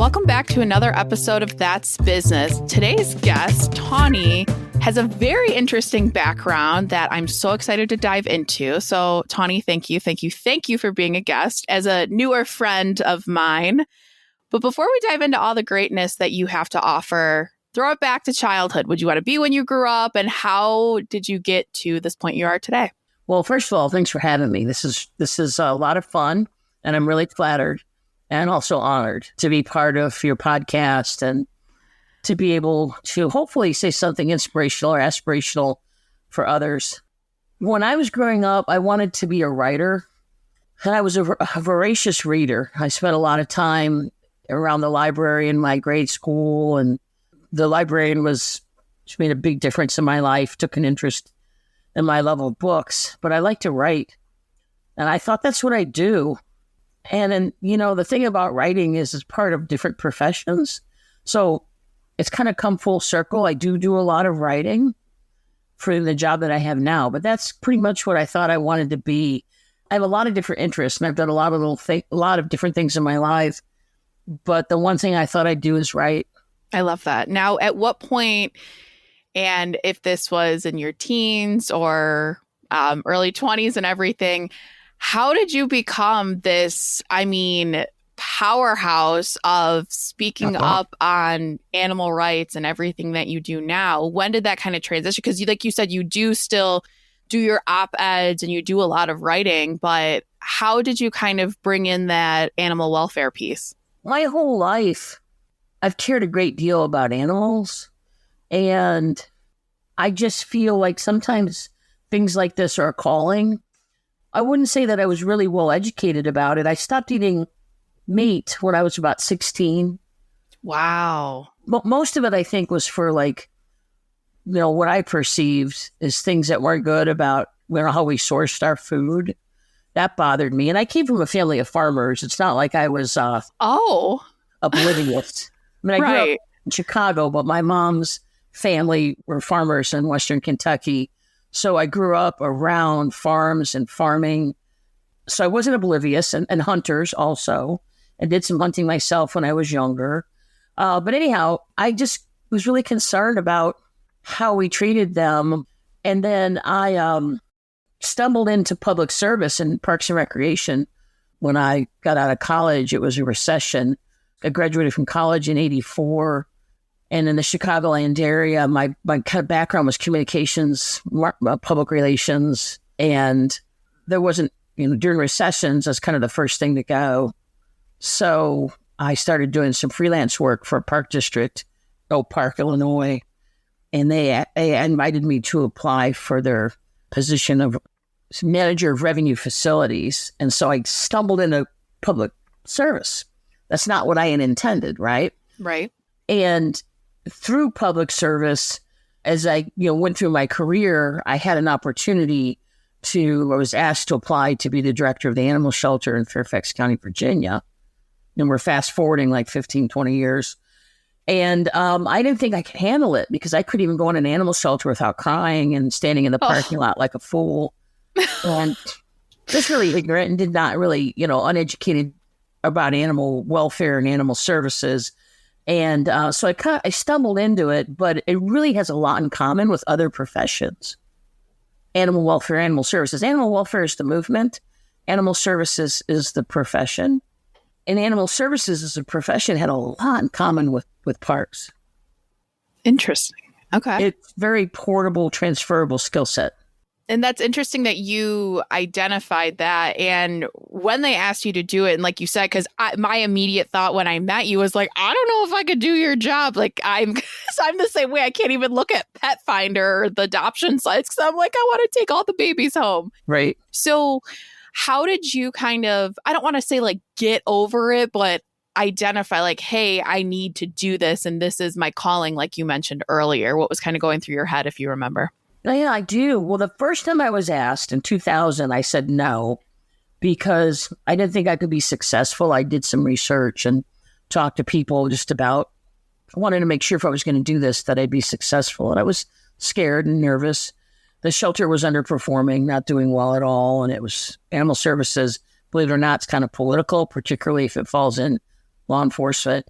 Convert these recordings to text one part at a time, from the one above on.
Welcome back to another episode of That's Business. Today's guest, Tawny, has a very interesting background that I'm so excited to dive into. So, Tawny, thank you for being a guest as a newer friend of mine. But before we dive into all the greatness that you have to offer, throw it back to childhood. Would you want to be when you grew up, and how did you get to this point you are today? Well, first of all, thanks for having me. This is a lot of fun, and I'm really flattered and also honored to be part of your podcast and to be able to hopefully say something inspirational or aspirational for others. When I was growing up, I wanted to be a writer, and I was a voracious reader. I spent a lot of time around the library in my grade school, and the librarian she made a big difference in my life, took an interest in my love of books, but I like to write. And I thought that's what I do. And then, the thing about writing is it's part of different professions. So it's kind of come full circle. I do a lot of writing for the job that I have now, but that's pretty much what I thought I wanted to be. I have a lot of different interests, and I've done a lot of different things in my life. But the one thing I thought I'd do is write. I love that. Now, at what point, and if this was in your teens or early 20s and everything, how did you become this, powerhouse of speaking up on animal rights and everything that you do now? When did that kind of transition? Because like you said, you do still do your op-eds and you do a lot of writing, but how did you kind of bring in that animal welfare piece? My whole life, I've cared a great deal about animals, and I just feel like sometimes things like this are a calling. I wouldn't say that I was really well educated about it. I stopped eating meat when I was about 16. Wow. But most of it, I think, was for what I perceived as things that weren't good about how we sourced our food. That bothered me. And I came from a family of farmers. It's not like I was oblivious. I grew up in Chicago, but my mom's family were farmers in Western Kentucky. So I grew up around farms and farming. So I wasn't oblivious, and hunters also. I did some hunting myself when I was younger. But anyhow, I just was really concerned about how we treated them. And then I stumbled into public service and Parks and Recreation. When I got out of college, it was a recession. I graduated from college in 1984. And in the Chicagoland area, my kind of background was communications, public relations. And there wasn't, during recessions, that's kind of the first thing to go. So I started doing some freelance work for a park district, Oak Park, Illinois. And they invited me to apply for their position of manager of revenue facilities. And so I stumbled into public service. That's not what I had intended, right? Right. And through public service, as I went through my career, I had an opportunity I was asked to apply to be the director of the animal shelter in Fairfax County, Virginia. And we're fast forwarding like 15, 20 years. And I didn't think I could handle it because I couldn't even go in an animal shelter without crying and standing in the parking lot like a fool. And just really ignorant and did not really, uneducated about animal welfare and animal services. And so I stumbled into it, but it really has a lot in common with other professions. Animal welfare, animal services. Animal welfare is the movement. Animal services is the profession. And animal services as a profession had a lot in common with parks. Interesting. Okay. It's very portable, transferable skill set. And that's interesting that you identified that. And when they asked you to do it, and like you said, because my immediate thought when I met you was like, I don't know if I could do your job. Like I'm the same way. I can't even look at Pet Finder or the adoption sites because I'm like, I want to take all the babies home. Right. So how did you kind of, I don't want to say like get over it, but identify like, hey, I need to do this. And this is my calling, like you mentioned earlier. What was kind of going through your head, if you remember? Yeah, I do. Well, the first time I was asked in 2000, I said no, because I didn't think I could be successful. I did some research and talked to people just about, I wanted to make sure if I was going to do this, that I'd be successful. And I was scared and nervous. The shelter was underperforming, not doing well at all. And it was animal services, believe it or not, it's kind of political, particularly if it falls in law enforcement.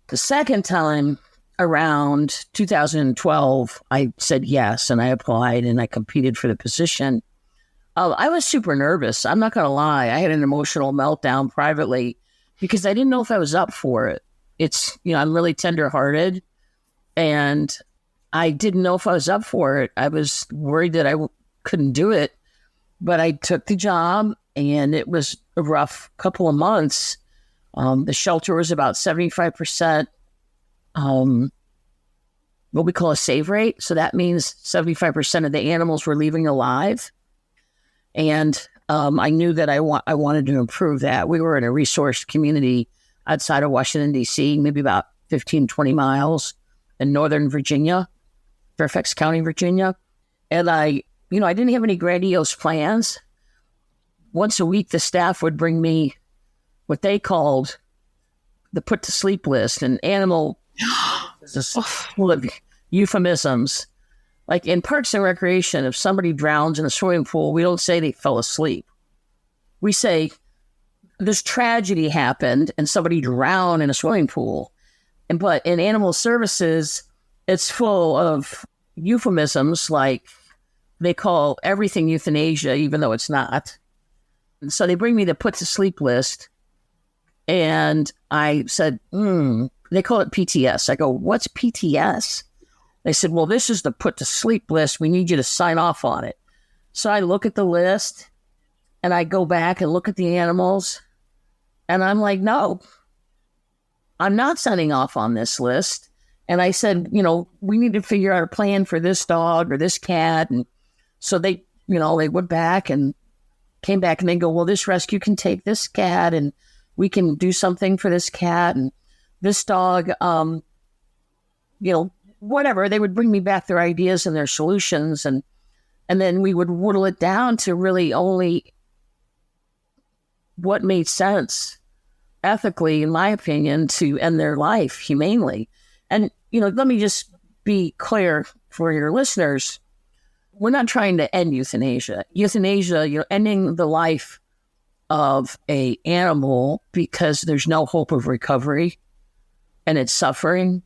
The second time around 2012, I said yes, and I applied and I competed for the position. I was super nervous. I'm not going to lie. I had an emotional meltdown privately because I didn't know if I was up for it. I'm really tenderhearted, and I didn't know if I was up for it. I was worried that I couldn't do it, but I took the job, and it was a rough couple of months. The shelter was about 75%, what we call a save rate. So that means 75% of the animals were leaving alive. And I knew that I wanted to improve that. We were in a resourced community outside of Washington, D.C., maybe about 15, 20 miles in Northern Virginia, Fairfax County, Virginia. And I didn't have any grandiose plans. Once a week, the staff would bring me what they called the put to sleep list. An animal is full of euphemisms. Like in Parks and Recreation, if somebody drowns in a swimming pool, we don't say they fell asleep. We say this tragedy happened and somebody drowned in a swimming pool. But in animal services, it's full of euphemisms, like they call everything euthanasia, even though it's not. And so they bring me the put to sleep list. And I said, they call it PTS. I go, what's PTS? They said, well, this is the put to sleep list. We need you to sign off on it. So I look at the list and I go back and look at the animals. And I'm like, no, I'm not signing off on this list. And I said, we need to figure out a plan for this dog or this cat. And so they went back and came back and they go, well, this rescue can take this cat and we can do something for this cat and this dog, whatever. They would bring me back their ideas and their solutions. And then we would whittle it down to really only what made sense ethically, in my opinion, to end their life humanely. And, let me just be clear for your listeners. We're not trying to end euthanasia. Euthanasia, ending the life of a animal because there's no hope of recovery and it's suffering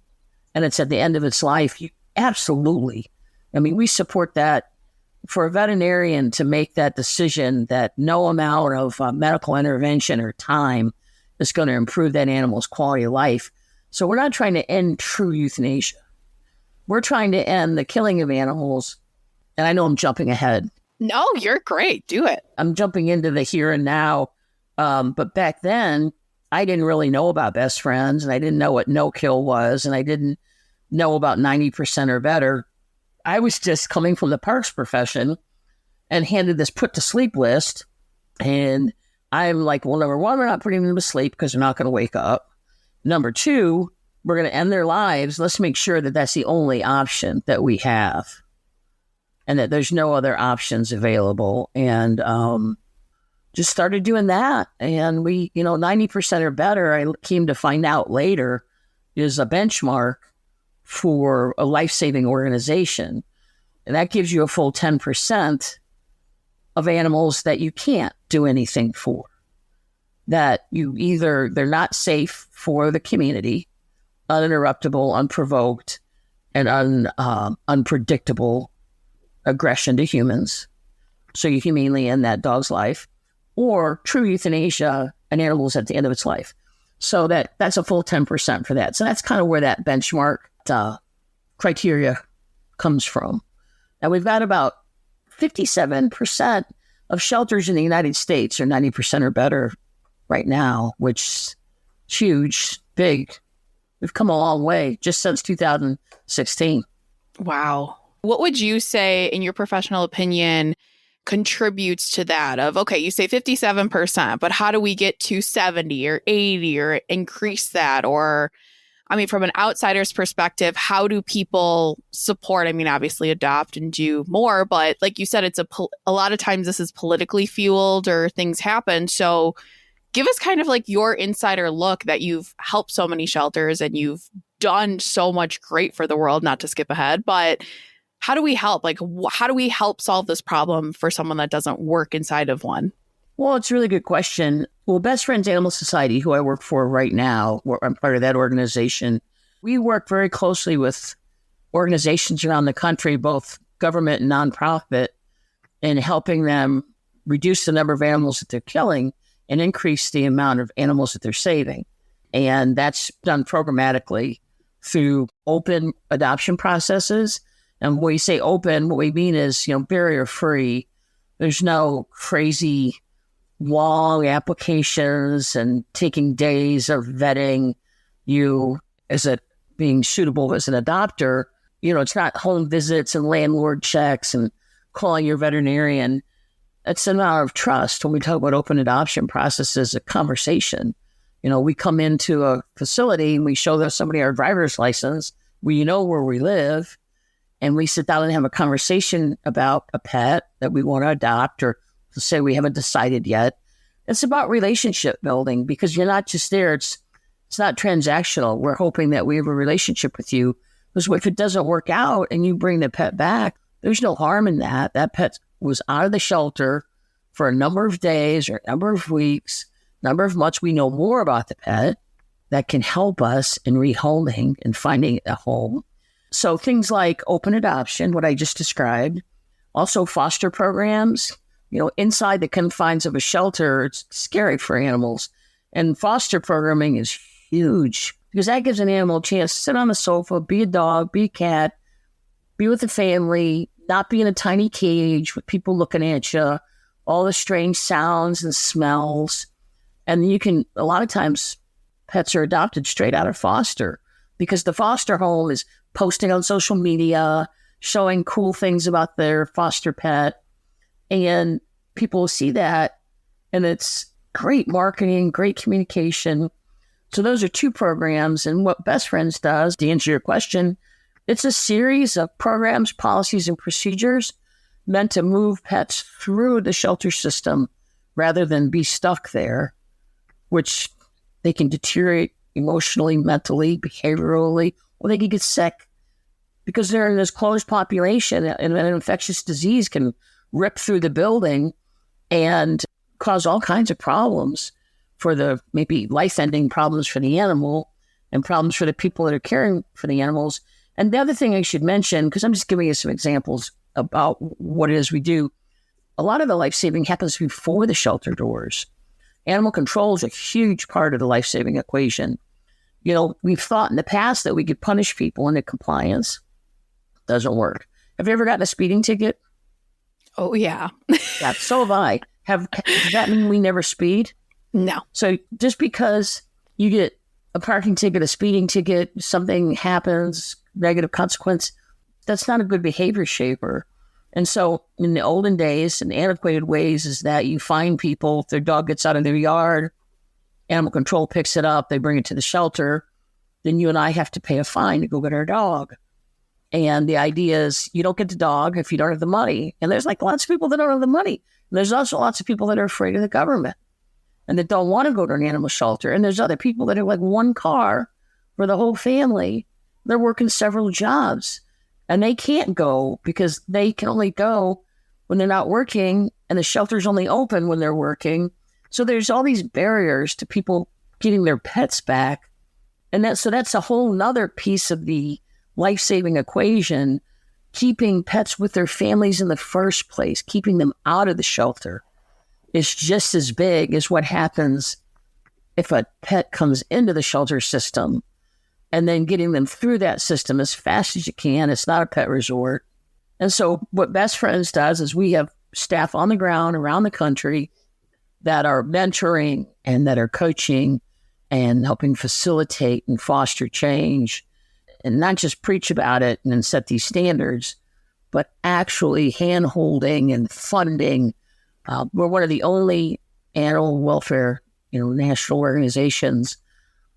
and it's at the end of its life. Absolutely. We support that. For a veterinarian to make that decision that no amount of medical intervention or time is going to improve that animal's quality of life. So we're not trying to end true euthanasia. We're trying to end the killing of animals. And I know I'm jumping ahead. No, you're great. Do it. I'm jumping into the here and now. But back then, I didn't really know about best friends, and I didn't know what no-kill was, and I didn't know about 90% or better. I was just coming from the parks profession and handed this put-to-sleep list, and I'm like, well, number one, we're not putting them to sleep because they're not going to wake up. Number two, we're going to end their lives. Let's make sure that that's the only option that we have and that there's no other options available. And just started doing that. And we, 90% or better, I came to find out later, is a benchmark for a life-saving organization. And that gives you a full 10% of animals that you can't do anything for. That they're not safe for the community, uninterruptible, unprovoked, and unpredictable aggression to humans. So you humanely end that dog's life. Or true euthanasia, an animal's at the end of its life. So that's a full 10% for that. So that's kind of where that benchmark criteria comes from. Now we've got about 57% of shelters in the United States are 90% or better right now, which is huge, big. We've come a long way just since 2016. Wow. What would you say, in your professional opinion, contributes to that of, okay, you say 57%, but how do we get to 70 or 80 or increase that? Or, from an outsider's perspective, how do people support? Obviously adopt and do more, but like you said, it's a lot of times this is politically fueled or things happen. So give us kind of like your insider look that you've helped so many shelters and you've done so much great for the world, not to skip ahead, but how do we help? Like, how do we help solve this problem for someone that doesn't work inside of one? Well, it's a really good question. Well, Best Friends Animal Society, who I work for right now, I'm part of that organization. We work very closely with organizations around the country, both government and nonprofit, in helping them reduce the number of animals that they're killing and increase the amount of animals that they're saving. And that's done programmatically through open adoption processes. And when we say open, what we mean is, barrier-free. There's no crazy long applications and taking days of vetting you as a being suitable as an adopter. It's not home visits and landlord checks and calling your veterinarian. It's a matter of trust. When we talk about open adoption processes, a conversation. We come into a facility and we show somebody our driver's license. We know where we live, and we sit down and have a conversation about a pet that we want to adopt, or say we haven't decided yet. It's about relationship building, because you're not just there. It's not transactional. We're hoping that we have a relationship with you, because if it doesn't work out and you bring the pet back, there's no harm in that. That pet was out of the shelter for a number of days or a number of weeks, number of months. We know more about the pet that can help us in rehoming and finding a home. So things like open adoption, what I just described, also foster programs. Inside the confines of a shelter, it's scary for animals. And foster programming is huge, because that gives an animal a chance to sit on the sofa, be a dog, be a cat, be with the family, not be in a tiny cage with people looking at you, all the strange sounds and smells. And a lot of times, pets are adopted straight out of foster, because the foster home is posting on social media, showing cool things about their foster pet. And people see that, and it's great marketing, great communication. So those are two programs. And what Best Friends does, to answer your question, it's a series of programs, policies, and procedures meant to move pets through the shelter system rather than be stuck there, which they can deteriorate emotionally, mentally, behaviorally, or they can get sick because they're in this closed population, and an infectious disease can rip through the building and cause all kinds of problems for maybe life-ending problems for the animal and problems for the people that are caring for the animals. And the other thing I should mention, because I'm just giving you some examples about what it is we do, a lot of the life-saving happens before the shelter doors. Animal control is a huge part of the life-saving equation. We've thought in the past that we could punish people into compliance. Doesn't work. Have you ever gotten a speeding ticket? Oh, yeah. Yeah, so have I. Does that mean we never speed? No. So just because you get a parking ticket, a speeding ticket, something happens, negative consequence, that's not a good behavior shaper. And so in the olden days and antiquated ways is that you find people, if their dog gets out of their yard, animal control picks it up, they bring it to the shelter, then you and I have to pay a fine to go get our dog. And the idea is you don't get the dog if you don't have the money. And there's lots of people that don't have the money. And there's also lots of people that are afraid of the government and that don't want to go to an animal shelter. And there's other people that have one car for the whole family. They're working several jobs and they can't go because they can only go when they're not working, and the shelter's only open when they're working. So there's all these barriers to people getting their pets back. And that's a whole nother piece of the life-saving equation, keeping pets with their families in the first place, keeping them out of the shelter is just as big as what happens if a pet comes into the shelter system, and then getting them through that system as fast as you can. It's not a pet resort. And so what Best Friends does is we have staff on the ground around the country that are mentoring and that are coaching and helping facilitate and foster change, and not just preach about it and then set these standards, but actually hand-holding and funding. We're one of the only animal welfare, national organizations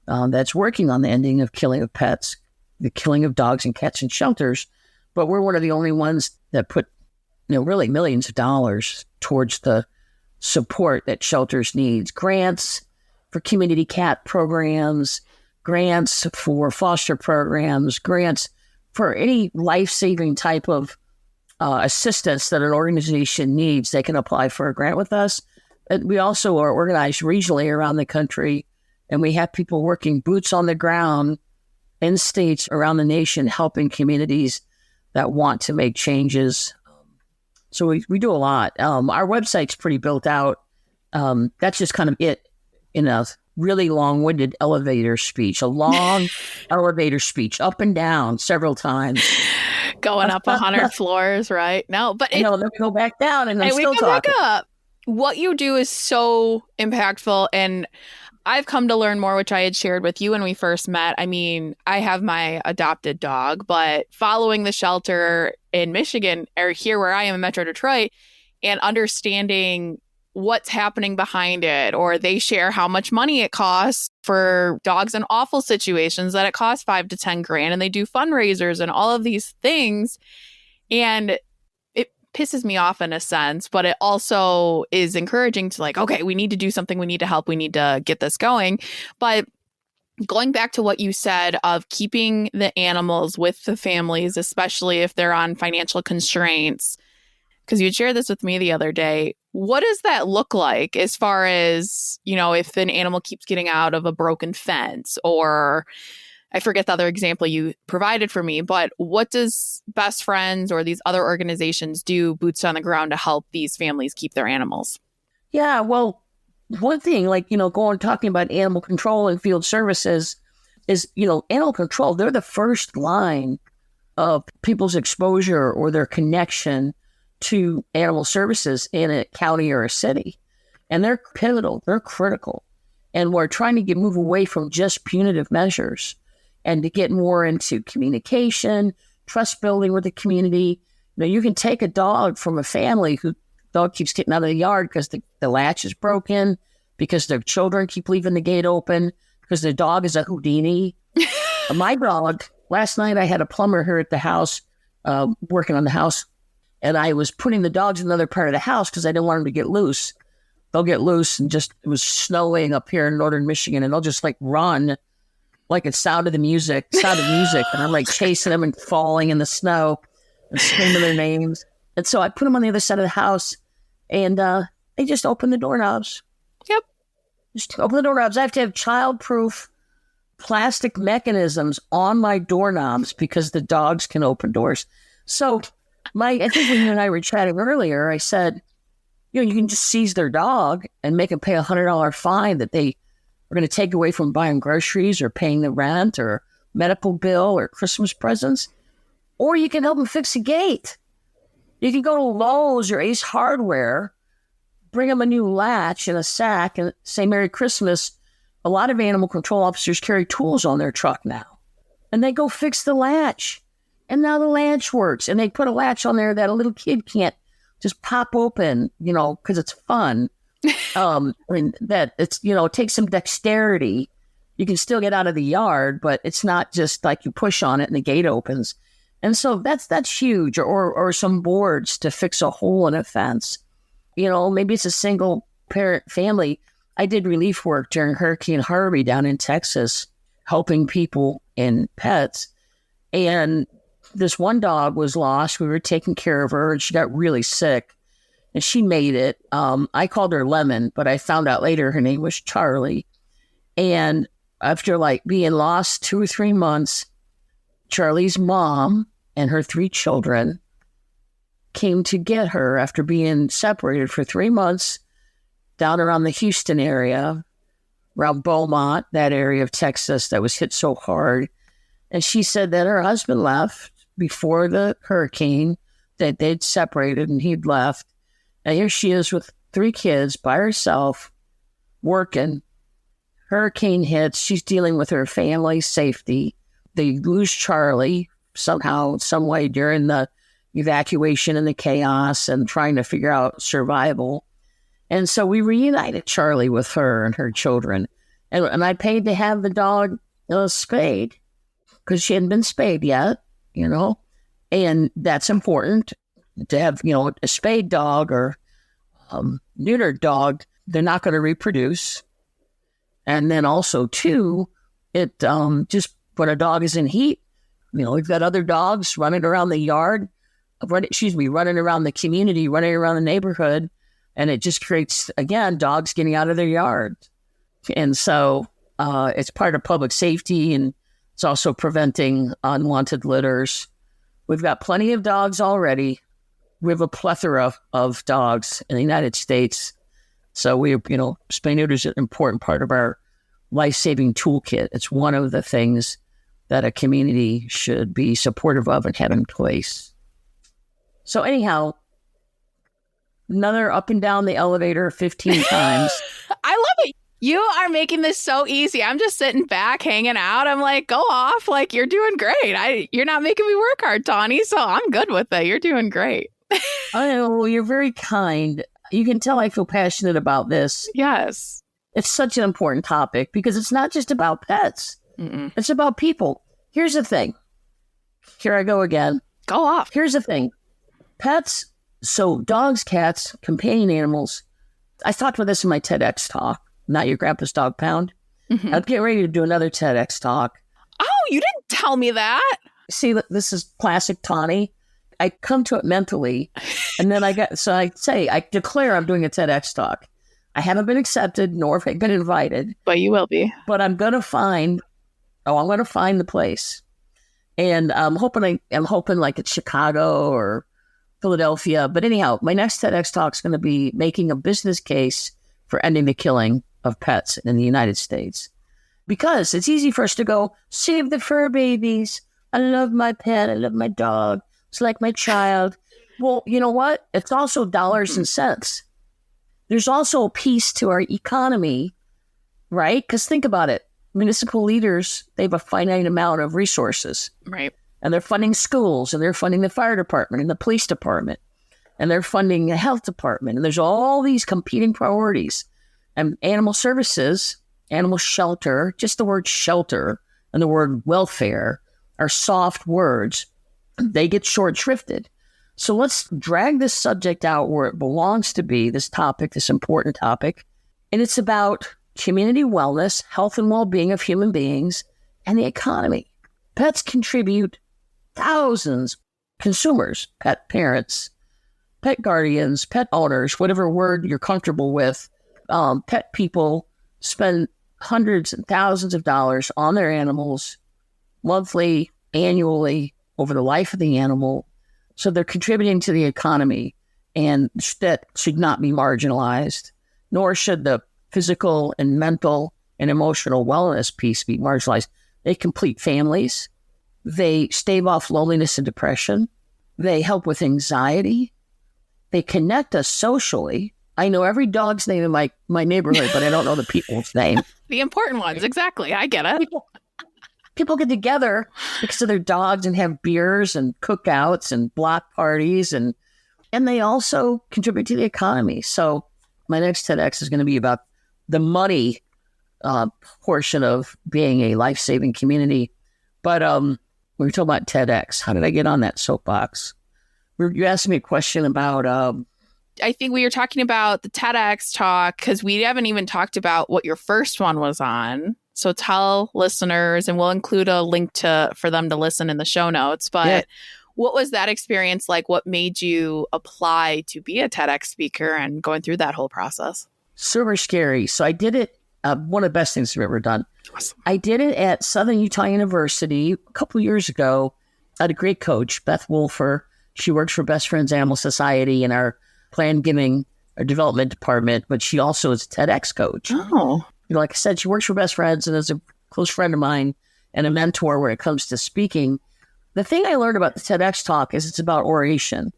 that's working on the ending of killing of pets, the killing of dogs and cats in shelters. But we're one of the only ones that put, really millions of dollars towards the support that shelters needs. Grants for community cat programs, grants for foster programs, grants for any life-saving type of assistance that an organization needs. They can apply for a grant with us. And we also are organized regionally around the country, and we have people working boots on the ground in states around the nation, helping communities that want to make changes. So we do a lot. Our website's pretty built out. That's just kind of it in a really long-winded elevator speech, a long elevator speech, up and down several times. Going up 100 floors, right? No, but then we go back down and I'm still talking. Back up. What you do is so impactful, and I've come to learn more, which I had shared with you when we first met. I mean, I have my adopted dog, but following the shelter in Michigan, or here where I am in Metro Detroit, and understanding what's happening behind it, or they share how much money it costs for dogs in awful situations, that it costs $5 to $10 grand, and they do fundraisers and all of these things. And pisses me off in a sense, but it also is encouraging to like, okay, we need to do something. We need to help. We need to get this going. But going back to what you said of keeping the animals with the families, especially if they're on financial constraints, because you shared this with me the other day. What does that look like as far as, if an animal keeps getting out of a broken fence, or I forget the other example you provided for me, but what does Best Friends or these other organizations do, boots on the ground, to help these families keep their animals? Yeah, well, one thing, talking about animal control and field services is, animal control, they're the first line of people's exposure or their connection to animal services in a county or a city. And they're pivotal, they're critical. And we're trying to move away from just punitive measures and to get more into communication, trust building with the community. You can take a dog from a family who dog keeps getting out of the yard because the latch is broken, because their children keep leaving the gate open, because their dog is a Houdini. My dog, last night I had a plumber here at the house, working on the house, and I was putting the dogs in another part of the house because I didn't want them to get loose. They'll get loose, and it was snowing up here in northern Michigan, and they'll just run like it's sound of music, and I'm chasing them and falling in the snow and screaming their names. And so I put them on the other side of the house, and they just open the doorknobs. Yep. Just open the doorknobs. I have to have child-proof plastic mechanisms on my doorknobs because the dogs can open doors. So I think when you and I were chatting earlier, I said, you can just seize their dog and make them pay $100 fine that they are going to take away from buying groceries or paying the rent or medical bill or Christmas presents. Or you can help them fix a gate. You can go to Lowe's or Ace Hardware, bring them a new latch in a sack and say Merry Christmas. A lot of animal control officers carry tools on their truck now. And they go fix the latch. And now the latch works. And they put a latch on there that a little kid can't just pop open, because it's fun. That it's, it takes some dexterity. You can still get out of the yard, but it's not just like you push on it and the gate opens. And so that's huge. Or some boards to fix a hole in a fence. Maybe it's a single parent family. I did relief work during Hurricane Harvey down in Texas, helping people and pets. And this one dog was lost. We were taking care of her, and she got really sick. And she made it. I called her Lemon, but I found out later her name was Charlie. And after being lost 2 or 3 months, Charlie's mom and her 3 children came to get her after being separated for 3 months down around the Houston area, around Beaumont, that area of Texas that was hit so hard. And she said that her husband left before the hurricane, that they'd separated and he'd left. And here she is with 3 kids by herself, working. Hurricane hits. She's dealing with her family's safety. They lose Charlie somehow, some way during the evacuation and the chaos and trying to figure out survival. And so we reunited Charlie with her and her children. And I paid to have the dog spayed because she hadn't been spayed yet, and that's important to have, a spayed dog or neutered dog. They're not going to reproduce. And then also, too, it just when a dog is in heat, we've got other dogs running around the yard, running around the community, running around the neighborhood. And it just creates, again, dogs getting out of their yard. And so it's part of public safety, and it's also preventing unwanted litters. We've got plenty of dogs already. We have a plethora of dogs in the United States. So spay neuter is an important part of our life-saving toolkit. It's one of the things that a community should be supportive of and have in place. So anyhow, another up and down the elevator 15 times. I love it. You are making this so easy. I'm just sitting back, hanging out. I'm like, go off. Like, you're doing great. You're not making me work hard, Tawny. So I'm good with it. You're doing great. Oh, you're very kind. You can tell I feel passionate about this. Yes. It's such an important topic because it's not just about pets. Mm-mm. It's about people. Here's the thing. Here I go again. Go off. Here's the thing. Pets, so dogs, cats, companion animals. I talked about this in my TEDx talk, Not Your Grandpa's Dog Pound. Mm-hmm. I'm getting ready to do another TEDx talk. Oh, you didn't tell me that. See, this is classic Tawny. I come to it mentally, and then I declare I'm doing a TEDx talk. I haven't been accepted, nor have I been invited. But you will be. But I'm going to find the place. And I'm hoping like it's Chicago or Philadelphia. But anyhow, my next TEDx talk is going to be making a business case for ending the killing of pets in the United States. Because it's easy for us to go, save the fur babies. I love my pet. I love my dog. It's like my child. Well, you know what? It's also dollars and cents. There's also a piece to our economy, right? Because think about it. Municipal leaders, they have a finite amount of resources. Right. And they're funding schools, and they're funding the fire department and the police department, and they're funding the health department. And there's all these competing priorities. And animal services, animal shelter, just the word shelter and the word welfare are soft words. They get short shrifted. So let's drag this subject out where it belongs to be, this topic, this important topic. And it's about community wellness, health and well-being of human beings, and the economy. Pets contribute thousands, consumers, pet parents, pet guardians, pet owners, whatever word you're comfortable with. Pet people spend hundreds and thousands of dollars on their animals monthly, annually, over the life of the animal. So they're contributing to the economy, and that should not be marginalized, nor should the physical and mental and emotional wellness piece be marginalized. They complete families. They stave off loneliness and depression. They help with anxiety. They connect us socially. I know every dog's name in my neighborhood, but I don't know the people's name. The important ones, exactly. I get it. People get together because of their dogs and have beers and cookouts and block parties, and they also contribute to the economy. So my next TEDx is going to be about the money portion of being a life-saving community. But we were talking about TEDx. How did I get on that soapbox? You asked me a question about... I think we were talking about the TEDx talk because we haven't even talked about what your first one was on. So tell listeners, and we'll include a link for them to listen in the show notes. But What was that experience like? What made you apply to be a TEDx speaker and going through that whole process? Super scary. So I did it. One of the best things I've ever done. Awesome. I did it at Southern Utah University a couple of years ago. I had a great coach, Beth Wolfer. She works for Best Friends Animal Society in our plan giving or development department, but she also is a TEDx coach. Oh. Like I said, she works for Best Friends and is a close friend of mine and a mentor when it comes to speaking. The thing I learned about the TEDx talk is it's about oration.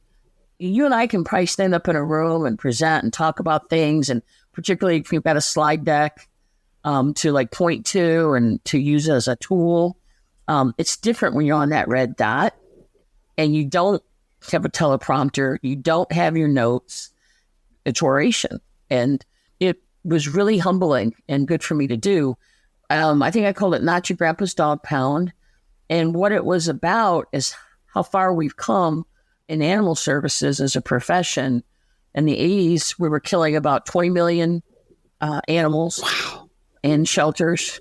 You and I can probably stand up in a room and present and talk about things, and particularly if you've got a slide deck to like point to and to use as a tool. It's different when you're on that red dot and you don't have a teleprompter, you don't have your notes. It's oration. And it was really humbling and good for me to do. I think I called it Not Your Grandpa's Dog Pound. And what it was about is how far we've come in animal services as a profession. In the 80s, we were killing about 20 million animals in shelters.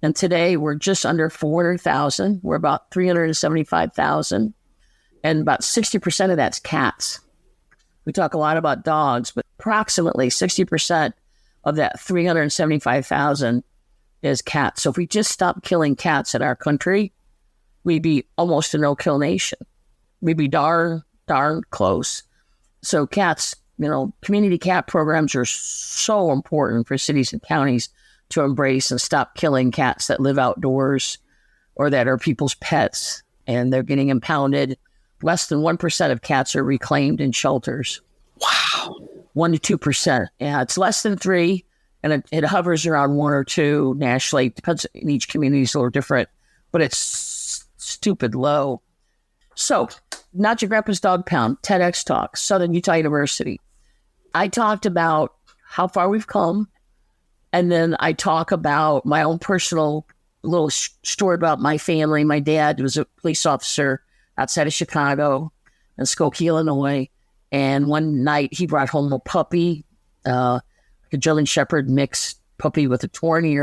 And today we're just under 400,000. We're about 375,000. And about 60% of that's cats. We talk a lot about dogs, but approximately 60% of that 375,000 is cats. So if we just stopped killing cats in our country, we'd be almost a no-kill nation. We'd be darn close. So cats, community cat programs are so important for cities and counties to embrace and stop killing cats that live outdoors or that are people's pets, and they're getting impounded. Less than 1% of cats are reclaimed in shelters. Wow. 1% to 2%. Yeah, it's less than 3%, and it hovers around 1 or 2 nationally. It depends, in each community is a little different, but it's stupid low. So, Not Your Grandpa's Dog Pound, TEDx Talk, Southern Utah University. I talked about how far we've come, and then I talk about my own personal little story about my family. My dad was a police officer outside of Chicago in Skokie, Illinois. And one night he brought home a puppy, a German Shepherd mixed puppy with a Tawny.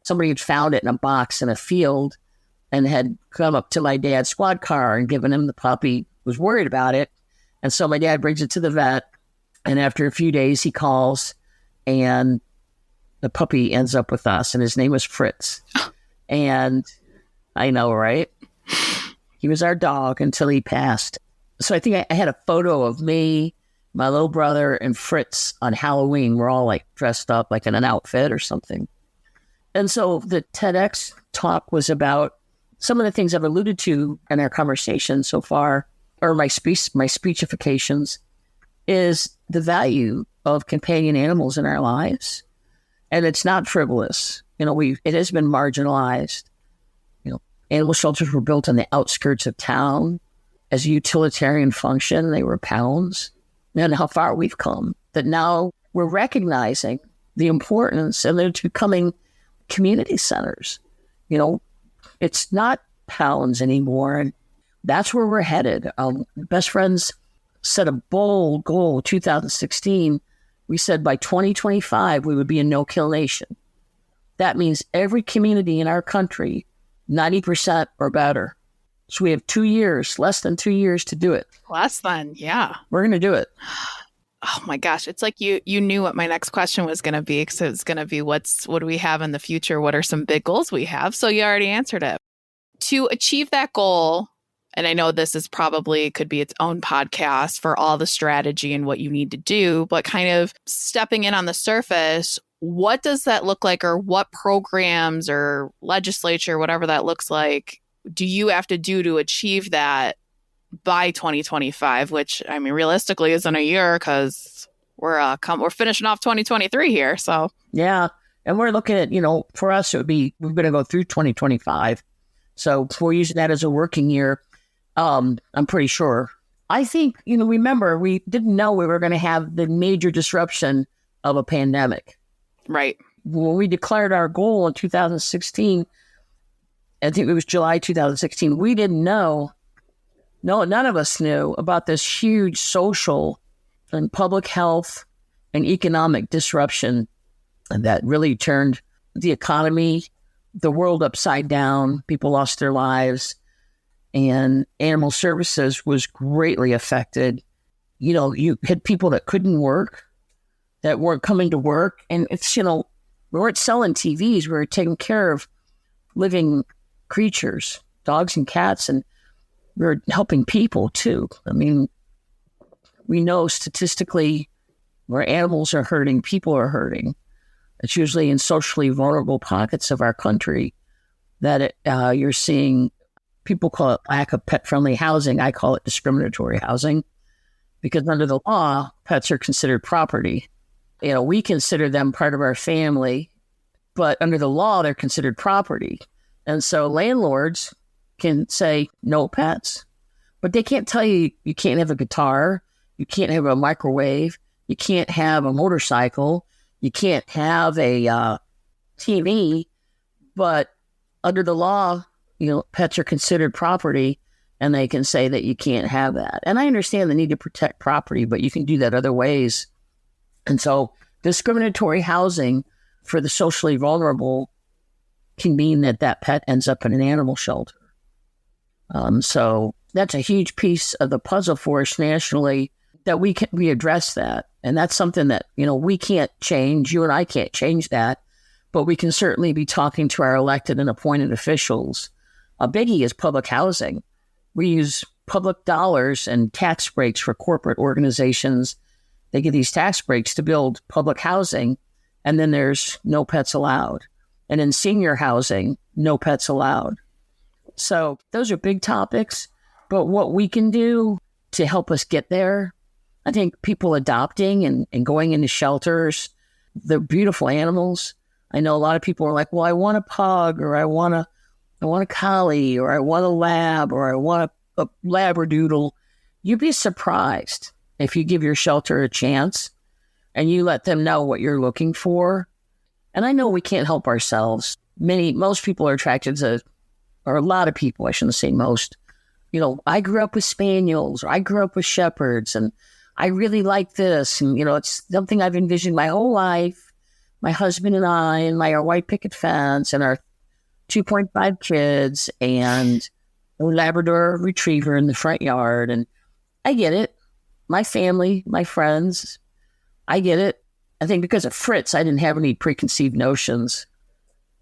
Somebody had found it in a box in a field and had come up to my dad's squad car and given him the puppy, was worried about it. And so my dad brings it to the vet. And after a few days, he calls and the puppy ends up with us. And his name was Fritz. And I know, right? He was our dog until he passed. So I think I had a photo of me, my little brother, and Fritz on Halloween. We're all like dressed up like in an outfit or something. And so the TEDx talk was about some of the things I've alluded to in our conversation so far, or my speechifications, is the value of companion animals in our lives. And it's not frivolous. It has been marginalized. Animal shelters were built on the outskirts of town as a utilitarian function. They were pounds. And how far we've come, that now we're recognizing the importance, and they're becoming community centers. It's not pounds anymore. And that's where we're headed. Best Friends set a bold goal, 2016. We said by 2025, we would be a no-kill nation. That means every community in our country, 90% or better. So we have 2 years, less than 2 years to do it. Less than, yeah. We're going to do it. Oh my gosh. It's like you knew what my next question was going to be. So it's going to be what do we have in the future? What are some big goals we have? So you already answered it. To achieve that goal, and I know this is probably could be its own podcast for all the strategy and what you need to do, but kind of stepping in on the surface, what does that look like, or what programs or legislature, whatever that looks like, do you have to do to achieve that by 2025, which I mean, realistically isn't a year because we're finishing off 2023 here. So yeah. And we're looking at, for us, we're going to go through 2025. So we're using that as a working year. I'm pretty sure. I think, remember, we didn't know we were going to have the major disruption of a pandemic. Right. When we declared our goal in 2016, I think it was July 2016, we didn't know, none of us knew about this huge social and public health and economic disruption that really turned the economy, the world upside down. People lost their lives, and animal services was greatly affected. You had people that couldn't work, that weren't coming to work. And it's, we weren't selling TVs. We were taking care of living creatures, dogs and cats, and we were helping people too. I mean, we know statistically where animals are hurting, people are hurting. It's usually in socially vulnerable pockets of our country that you're seeing. People call it lack of pet-friendly housing. I call it discriminatory housing, because under the law, pets are considered property. We consider them part of our family, but under the law, they're considered property. And so landlords can say no pets, but they can't tell you you can't have a guitar, you can't have a microwave, you can't have a motorcycle, you can't have a TV. But under the law, pets are considered property, and they can say that you can't have that. And I understand the need to protect property, but you can do that other ways. And so discriminatory housing for the socially vulnerable can mean that pet ends up in an animal shelter. So that's a huge piece of the puzzle for us nationally, that we address that. And that's something that, we can't change. You and I can't change that. But we can certainly be talking to our elected and appointed officials. A biggie is public housing. We use public dollars and tax breaks for corporate organizations. They get these tax breaks to build public housing, and then there's no pets allowed. And in senior housing, no pets allowed. So those are big topics. But what we can do to help us get there, I think people adopting and going into shelters, they're beautiful animals. I know a lot of people are like, well, I want a pug, or I want a collie, or I want a lab, or I want a labradoodle. You'd be surprised if you give your shelter a chance and you let them know what you're looking for. And I know we can't help ourselves. Most people are attracted to, or a lot of people, I shouldn't say most. I grew up with spaniels, or I grew up with shepherds, and I really like this. And, it's something I've envisioned my whole life. My husband and I, and our white picket fence, and our 2.5 kids, and a Labrador retriever in the front yard. And I get it. My family, my friends, I get it. I think because of Fritz, I didn't have any preconceived notions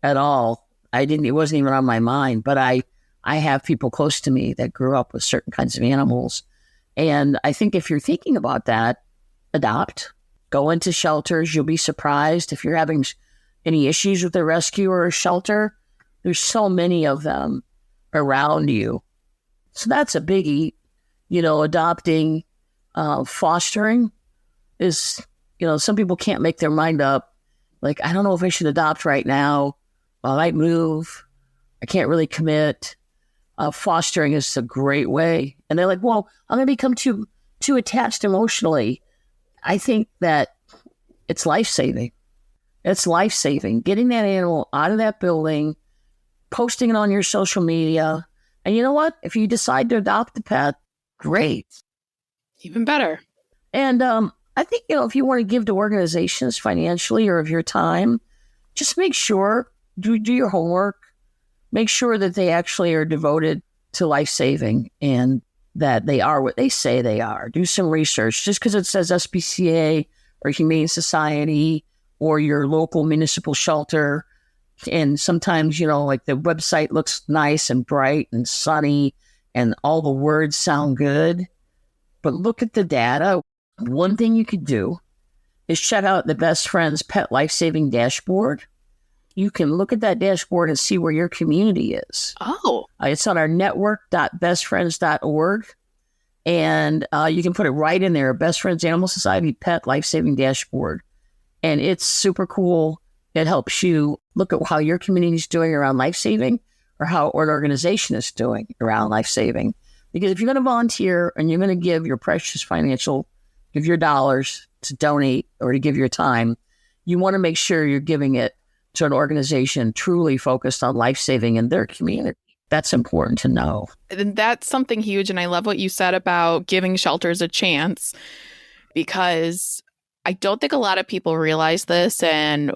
at all. It wasn't even on my mind, but I have people close to me that grew up with certain kinds of animals. And I think if you're thinking about that, adopt. Go into shelters. You'll be surprised if you're having any issues with a rescue or a shelter. There's so many of them around you. So that's a biggie. Adopting, fostering is, some people can't make their mind up. Like, I don't know if I should adopt right now. I might move. I can't really commit. Fostering is a great way. And they're like, well, I'm going to become too attached emotionally. I think that it's life-saving. It's life-saving. Getting that animal out of that building, posting it on your social media. And you know what? If you decide to adopt a pet, great. Even better. And I think, if you want to give to organizations financially or of your time, just make sure, do your homework. Make sure that they actually are devoted to life-saving and that they are what they say they are. Do some research. Just because it says SPCA or Humane Society or your local municipal shelter, and sometimes, like the website looks nice and bright and sunny and all the words sound good, but look at the data. One thing you could do is check out the Best Friends Pet Life-Saving Dashboard. You can look at that dashboard and see where your community is. Oh. It's on our network.bestfriends.org. And you can put it right in there, Best Friends Animal Society Pet Life-Saving Dashboard. And it's super cool. It helps you look at how your community is doing around life-saving or how an organization is doing around life-saving. Because if you're going to volunteer and you're going to give your precious give your dollars to donate or to give your time, you want to make sure you're giving it to an organization truly focused on life-saving in their community. That's important to know. And that's something huge. And I love what you said about giving shelters a chance, because I don't think a lot of people realize this. And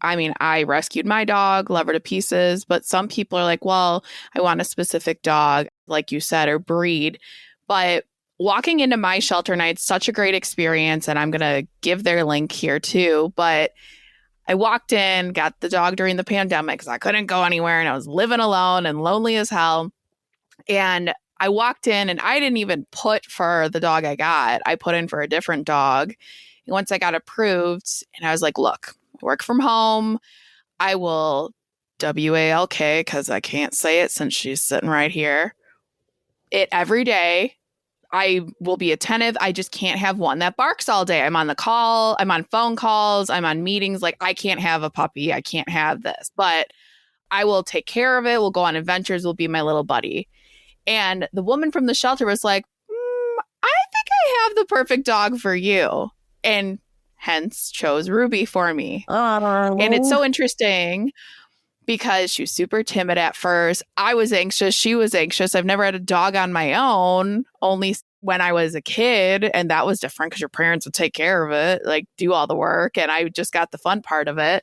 I mean, I rescued my dog, love her to pieces, but some people are like, well, I want a specific dog, like you said, or breed. But walking into my shelter, and I had such a great experience, and I'm going to give their link here too, but I walked in, got the dog during the pandemic because I couldn't go anywhere and I was living alone and lonely as hell. And I walked in and I didn't even put for the dog I got. I put in for a different dog. And once I got approved, and I was like, look, I work from home. I will WALK, because I can't say it since she's sitting right here, it every day. I will be attentive. I just can't have one that barks all day. I'm on the call. I'm on phone calls. I'm on meetings. Like, I can't have a puppy. I can't have this, but I will take care of it. We'll go on adventures. We'll be my little buddy. And the woman from the shelter was like, I think I have the perfect dog for you. And hence chose Ruby for me. And it's so interesting because she was super timid at first. I was anxious. She was anxious. I've never had a dog on my own, only when I was a kid. And that was different because your parents would take care of it, like do all the work. And I just got the fun part of it,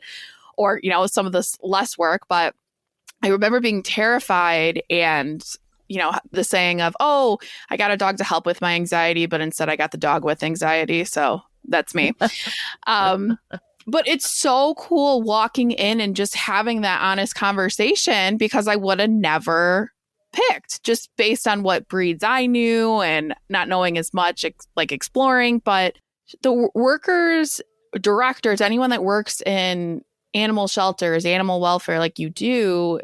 or, some of this less work. But I remember being terrified and, the saying of, oh, I got a dog to help with my anxiety, but instead I got the dog with anxiety. So That's me. But it's so cool walking in and just having that honest conversation, because I would have never picked just based on what breeds I knew and not knowing as much, like exploring. But the workers, directors, anyone that works in animal shelters, animal welfare, like you do,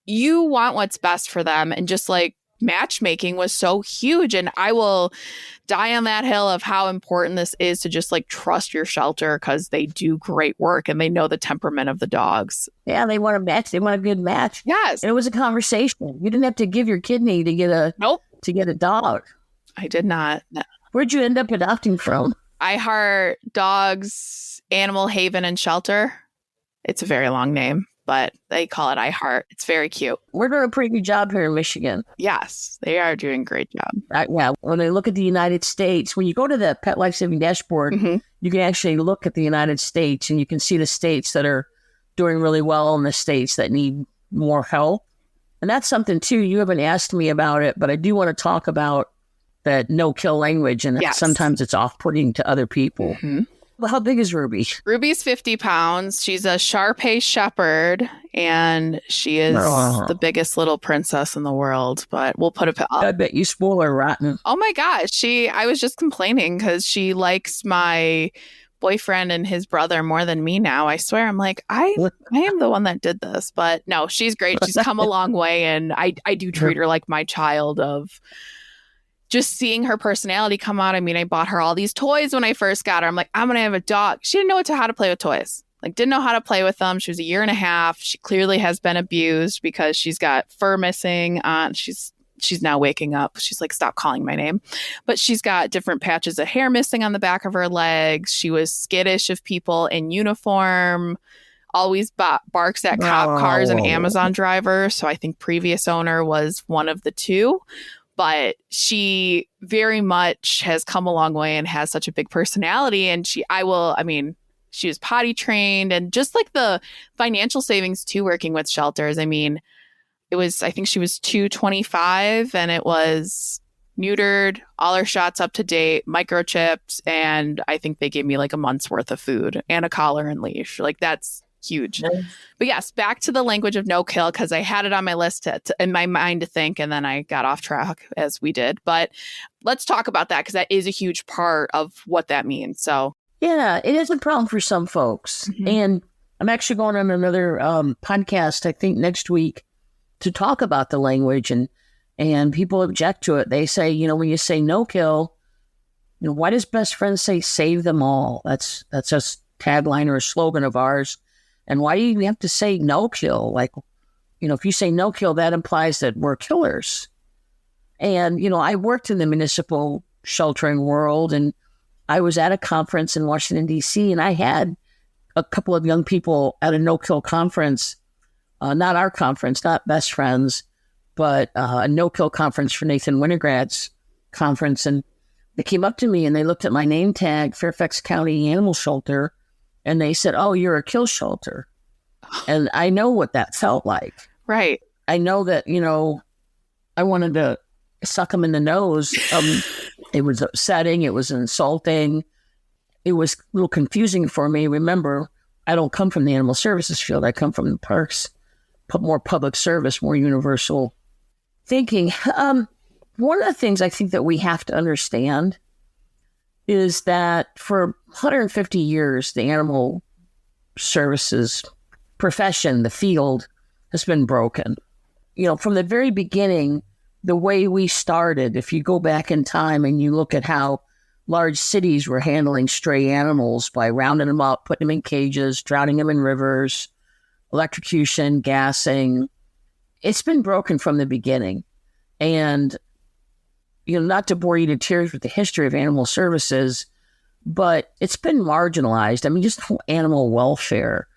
you want what's best for them. And just like matchmaking was so huge. And I will die on that hill of how important this is to just like trust your shelter, because they do great work and they know the temperament of the dogs. Yeah, they want a match. They want a good match. Yes. And it was a conversation. You didn't have to give your kidney to get a dog. I did not. No. Where'd you end up adopting from? iHeart Dogs Animal Haven and Shelter. It's a very long name, but they call it iHeart. It's very cute. We're doing a pretty good job here in Michigan. Yes, they are doing a great job. Yeah, when I look at the United States, when you go to the Pet Life Saving Dashboard, you can actually look at the United States and you can see the states that are doing really well and the states that need more help. And that's something, too. You haven't asked me about it, but I do want to talk about that no-kill language, and sometimes it's off-putting to other people. Well, how big is Ruby? Ruby's 50 pounds. She's a Shar-Pei Shepherd, and she is the biggest little princess in the world, but we'll put it up. I bet you spoil her rotten. Oh my gosh. I was just complaining because she likes my boyfriend and his brother more than me now. I swear. I'm like, I am the one that did this, but no, she's great. She's come a long way, and I do treat her like my child, of just seeing her personality come out. I mean, I bought her all these toys when I first got her. I'm like, I'm going to have a dog. She didn't know how to play with toys. Like, didn't know how to play with them. She was 1.5 years. She clearly has been abused because she's got fur missing on. She's now waking up. She's like, stop calling my name. But she's got different patches of hair missing on the back of her legs. She was skittish of people in uniform. Always barks at cop cars and Amazon drivers. So I think previous owner was one of the two. But she very much has come a long way and has such a big personality. And she was potty trained, and just like the financial savings too, working with shelters. I mean, I think she was 225 and it was neutered, all her shots up to date, microchipped. And I think they gave me like a month's worth of food and a collar and leash. Like, that's huge. Nice. But yes, back to the language of no kill, because I had it on my list in my mind to think, and then I got off track as we did. But let's talk about that, because that is a huge part of what that means. So yeah, it is a problem for some folks. And I'm actually going on another podcast, I think next week, to talk about the language, and people object to it. They say, when you say no kill, why does best friend say save them all? That's a tagline or a slogan of ours. And why do you have to say no kill? Like, if you say no kill, that implies that we're killers. And, I worked in the municipal sheltering world, and I was at a conference in Washington, D.C., and I had a couple of young people at a no kill conference, not our conference, not Best Friends, but a no kill conference for Nathan Wintergrad's conference. And they came up to me and they looked at my name tag, Fairfax County Animal Shelter, and they said, "Oh, you're a kill shelter." And I know what that felt like. Right. I know that, I wanted to suck them in the nose. It was upsetting. It was insulting. It was a little confusing for me. Remember, I don't come from the animal services field. I come from the parks, more public service, more universal thinking. One of the things I think that we have to understand is that for 150 years, the animal services profession, the field, has been broken. From the very beginning, the way we started, if you go back in time and you look at how large cities were handling stray animals by rounding them up, putting them in cages, drowning them in rivers, electrocution, gassing, it's been broken from the beginning. And not to bore you to tears with the history of animal services, but it's been marginalized. I mean, just animal welfare,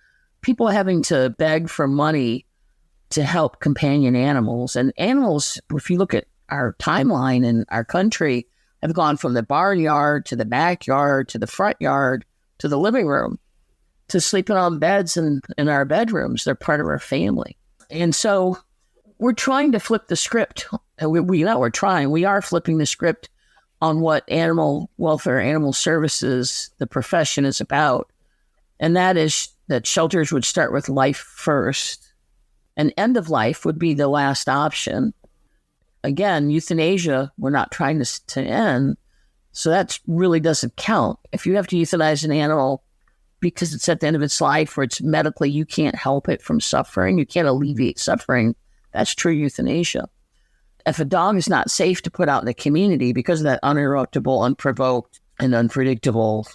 people having to beg for money to help companion animals. And animals, if you look at our timeline in our country, have gone from the barnyard to the backyard to the front yard to the living room to sleeping on beds in our bedrooms. They're part of our family. And so we're trying to flip the script. We are flipping the script on what animal welfare, animal services, the profession is about. And that is that shelters would start with life first, and end of life would be the last option. Again, euthanasia, we're not trying to end. So that really doesn't count. If you have to euthanize an animal because it's at the end of its life, or it's medically, you can't help it from suffering, you can't alleviate suffering, that's true euthanasia. If a dog is not safe to put out in the community because of that uninterruptible, unprovoked, and unpredictable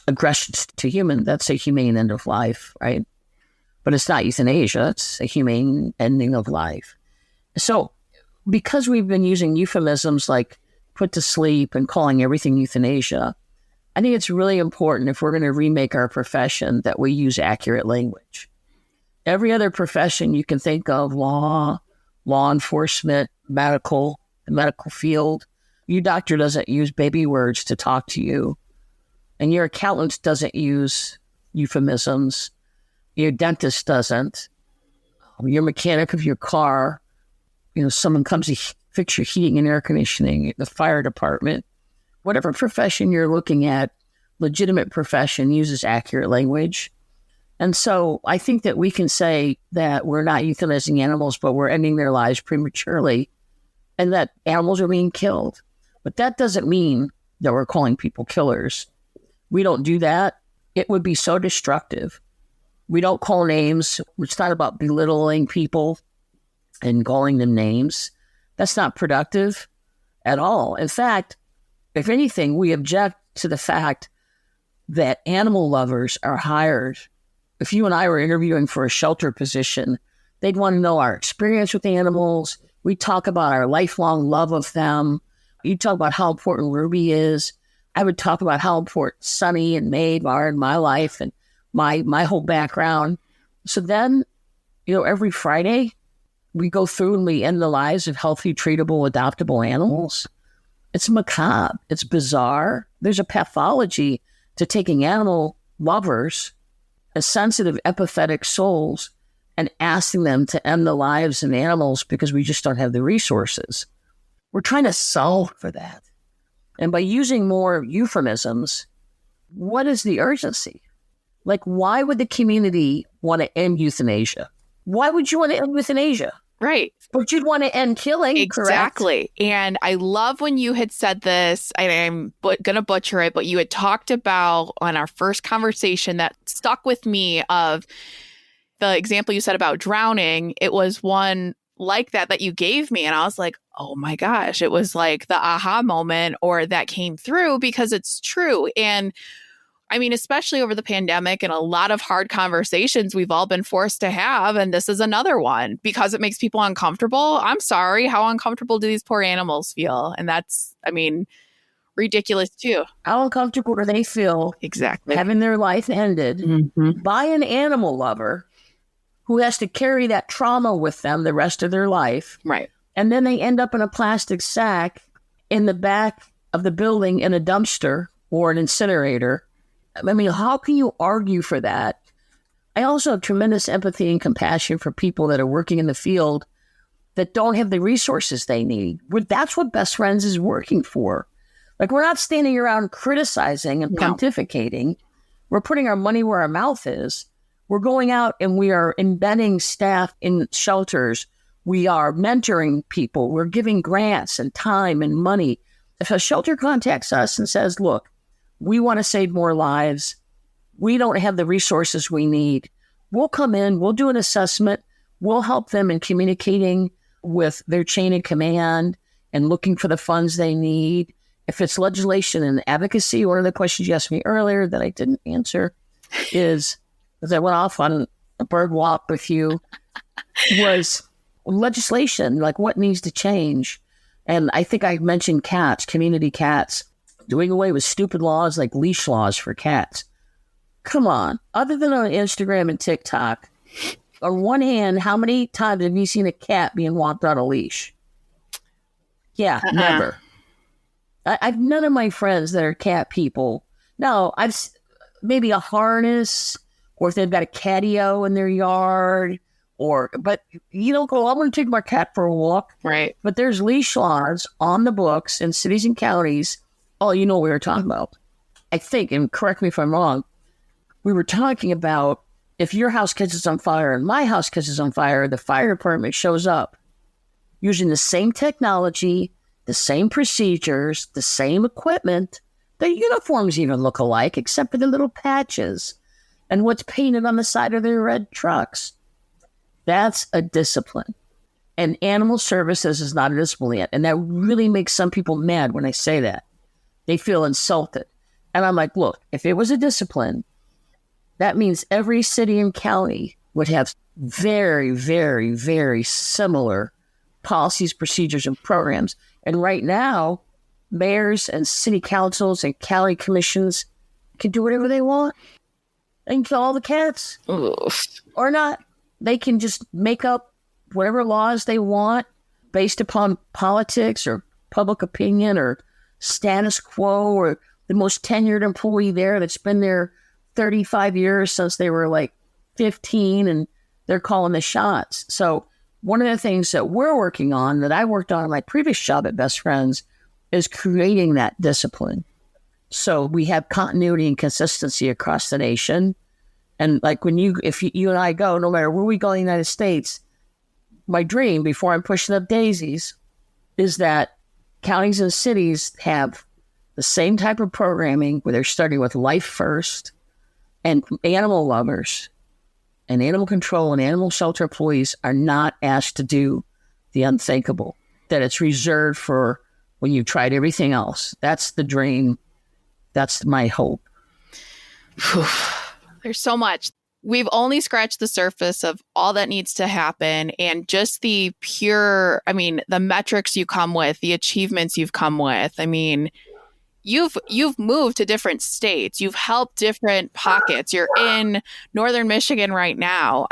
aggression to human, that's a humane end of life, right? But it's not euthanasia, it's a humane ending of life. So because we've been using euphemisms like put to sleep and calling everything euthanasia, I think it's really important, if we're going to remake our profession, that we use accurate language. Every other profession you can think of, law enforcement, the medical field, your doctor doesn't use baby words to talk to you. And your accountant doesn't use euphemisms. Your dentist doesn't. Your mechanic of your car, someone comes to fix your heating and air conditioning, the fire department, whatever profession you're looking at, legitimate profession uses accurate language. And so I think that we can say that we're not euthanizing animals, but we're ending their lives prematurely, and that animals are being killed. But that doesn't mean that we're calling people killers. We don't do that. It would be so destructive. We don't call names. It's not about belittling people and calling them names. That's not productive at all. In fact, if anything, we object to the fact that animal lovers are hired. If you and I were interviewing for a shelter position, they'd want to know our experience with animals. We talk about our lifelong love of them. You talk about how important Ruby is. I would talk about how important Sunny and Maeve are in my life and my whole background. So then, every Friday, we go through and we end the lives of healthy, treatable, adoptable animals. It's macabre. It's bizarre. There's a pathology to taking animal lovers as sensitive, empathetic souls and asking them to end the lives of animals because we just don't have the resources. We're trying to solve for that. And by using more euphemisms, what is the urgency? Like, why would the community want to end euthanasia? Why would you want to end euthanasia? Right. But you'd want to end killing, exactly. Correct? And I love when you had said this, and I'm going to butcher it, but you had talked about on our first conversation that stuck with me of the example you said about drowning. It was one like that you gave me. And I was like, oh my gosh, it was like the aha moment, or that came through, because it's true. And I mean, especially over the pandemic and a lot of hard conversations we've all been forced to have. And this is another one because it makes people uncomfortable. I'm sorry. How uncomfortable do these poor animals feel? And that's, ridiculous too. How uncomfortable do they feel exactly having their life ended by an animal lover who has to carry that trauma with them the rest of their life? Right. And then they end up in a plastic sack in the back of the building in a dumpster or an incinerator. How can you argue for that? I also have tremendous empathy and compassion for people that are working in the field that don't have the resources they need. That's what Best Friends is working for. Like, we're not standing around criticizing and pontificating. We're putting our money where our mouth is. We're going out and we are embedding staff in shelters. We are mentoring people. We're giving grants and time and money. If a shelter contacts us and says, look, we want to save more lives, we don't have the resources we need, we'll come in, we'll do an assessment, we'll help them in communicating with their chain of command and looking for the funds they need. If it's legislation and advocacy, one of the questions you asked me earlier that I didn't answer is, as I went off on a bird walk with you, was legislation, like what needs to change. And I think I mentioned cats, community cats, doing away with stupid laws like leash laws for cats. Come on. Other than on Instagram and TikTok, on one hand, how many times have you seen a cat being walked on a leash? Yeah, never. I've none of my friends that are cat people. No, I've maybe a harness, or if they've got a catio in their yard, but you don't go, I'm going to take my cat for a walk. Right. But there's leash laws on the books in cities and counties Oh, you know what we were talking about. I think, and correct me if I'm wrong, we were talking about if your house catches on fire and my house catches on fire, the fire department shows up using the same technology, the same procedures, the same equipment. Their uniforms even look alike, except for the little patches and what's painted on the side of their red trucks. That's a discipline. And animal services is not a discipline yet. And that really makes some people mad when I say that. They feel insulted. And I'm like, look, if it was a discipline, that means every city and county would have very, very, very similar policies, procedures, and programs. And right now, mayors and city councils and county commissions can do whatever they want. They can kill all the cats. Oof. Or not. They can just make up whatever laws they want based upon politics or public opinion or status quo or the most tenured employee there that's been there 35 years since they were like 15 and they're calling the shots. So one of the things that we're working on, that I worked on in my previous job at Best Friends, is creating that discipline. So we have continuity and consistency across the nation. And like if you and I go, no matter where we go in the United States, my dream before I'm pushing up daisies is that counties and cities have the same type of programming where they're starting with life first, and animal lovers and animal control and animal shelter employees are not asked to do the unthinkable, that it's reserved for when you've tried everything else. That's the dream. That's my hope. There's so much. We've only scratched the surface of all that needs to happen, and just the pure, the metrics you come with, the achievements you've come with. You've moved to different states. You've helped different pockets. You're in Northern Michigan right now.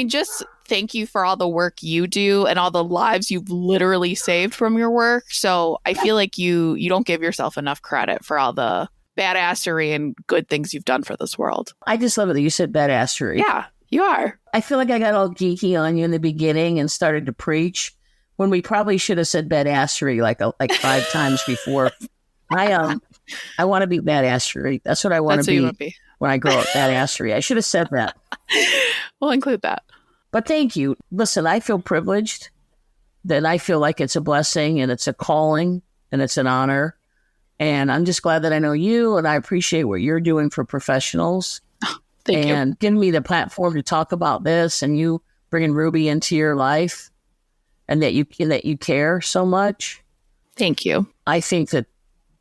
Just thank you for all the work you do and all the lives you've literally saved from your work. So I feel like you don't give yourself enough credit for all the badassery and good things you've done for this world. I just love it that you said badassery. Yeah, you are. I feel like I got all geeky on you in the beginning and started to preach when we probably should have said badassery like 5 times before. I want to be badassery. That's what I want to be when I grow up, badassery. I should have said that. We'll include that. But thank you. Listen, I feel privileged. That I feel like it's a blessing and it's a calling and it's an honor. And I'm just glad that I know you, and I appreciate what you're doing for professionals. Thank you. And giving me the platform to talk about this, and you bringing Ruby into your life, and that you care so much. Thank you. I think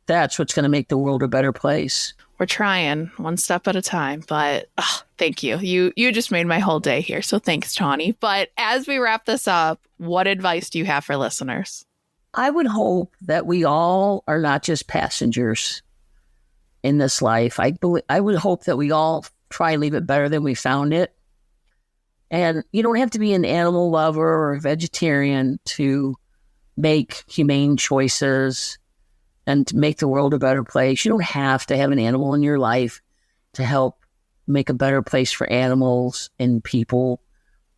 that's what's going to make the world a better place. We're trying one step at a time, but thank you. You just made my whole day here. So thanks, Tawny. But as we wrap this up, what advice do you have for listeners? I would hope that we all are not just passengers in this life. I would hope that we all try and leave it better than we found it. And you don't have to be an animal lover or a vegetarian to make humane choices and to make the world a better place. You don't have to have an animal in your life to help make a better place for animals and people.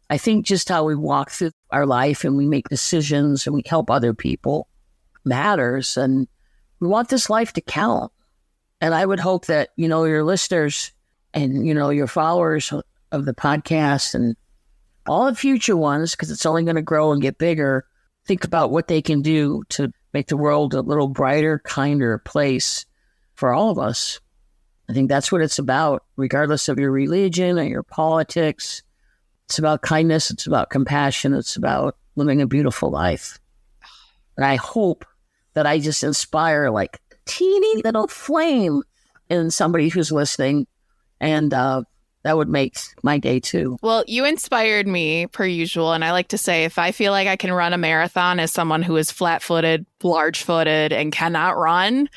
I think just how we walk through our life and we make decisions and we help other people matters. And we want this life to count. And I would hope that, your listeners and, your followers of the podcast and all the future ones, because it's only going to grow and get bigger, think about what they can do to make the world a little brighter, kinder place for all of us. I think that's what it's about, regardless of your religion or your politics. It's about kindness. It's about compassion. It's about living a beautiful life. And I hope that I just inspire like a teeny little flame in somebody who's listening. And that would make my day too. Well, you inspired me per usual. And I like to say, if I feel like I can run a marathon as someone who is flat-footed, large-footed, and cannot run,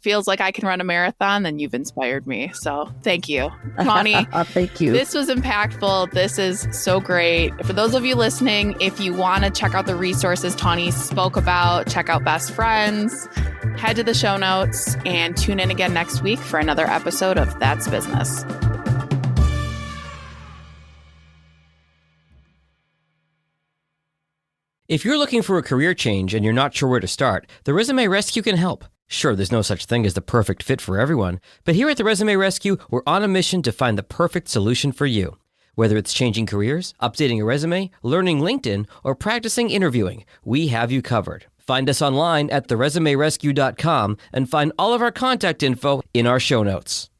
feels like I can run a marathon, then you've inspired me. So thank you, Tawny. Thank you. This was impactful. This is so great. For those of you listening, if you want to check out the resources Tawny spoke about, check out Best Friends, head to the show notes, and tune in again next week for another episode of That's Business. If you're looking for a career change and you're not sure where to start, the Resume Rescue can help. Sure, there's no such thing as the perfect fit for everyone, but here at the Resume Rescue, we're on a mission to find the perfect solution for you. Whether it's changing careers, updating a resume, learning LinkedIn, or practicing interviewing, we have you covered. Find us online at theresumerescue.com and find all of our contact info in our show notes.